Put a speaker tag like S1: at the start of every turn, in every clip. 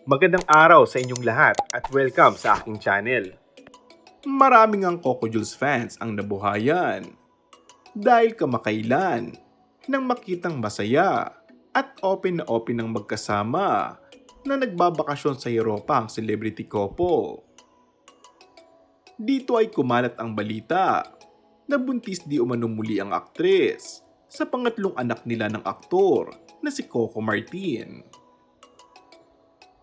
S1: Magandang araw sa inyong lahat at welcome sa aking channel.
S2: Maraming ang Coco Jules fans ang nabuhayan dahil kamakailan nang makitang masaya at open na open ang magkasama na nagbabakasyon sa Europa ang celebrity couple. Dito ay kumalat ang balita na buntis di umano muli ang aktres sa pangatlong anak nila ng aktor na si Coco Martin.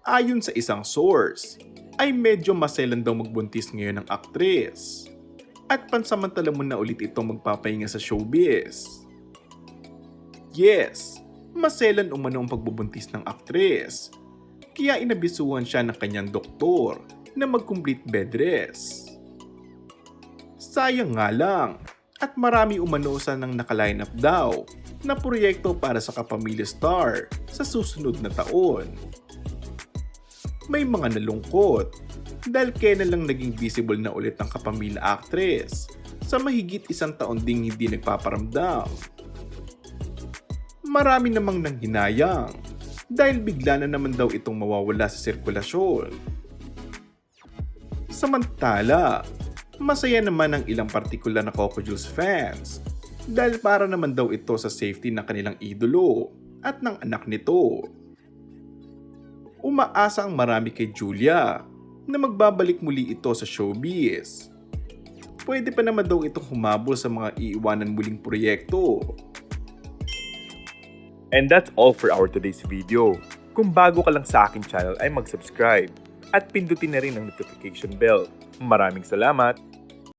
S2: Ayon sa isang source, ay medyo maselan daw magbuntis ngayon ng aktres at pansamantala mo na ulit itong magpapahinga sa showbiz. Yes, maselan umano ang pagbubuntis ng aktres, kaya inabisuhan siya ng kanyang doktor na mag-complete bed rest. Sayang nga lang, at marami umano sanang nakaline up daw na proyekto para sa kapamilya star sa susunod na taon. May mga nalungkot dahil kailan lang naging visible na ulit ang kapamilya actress sa mahigit isang taon ding hindi nagpaparamdam. Marami namang nanghinayang dahil bigla na naman daw itong mawawala sa sirkulasyon. Samantala, masaya naman ang ilang partikular na Coco Jules fans dahil para naman daw ito sa safety ng kanilang idolo at ng anak nito. Umaasa ang marami kay Julia na magbabalik muli ito sa showbiz. Pwede pa naman daw itong humabol sa mga iiwanan muling proyekto.
S1: And that's all for our today's video. Kung bago ka lang sa aking channel ay mag-subscribe at pindutin na rin ang notification bell. Maraming salamat!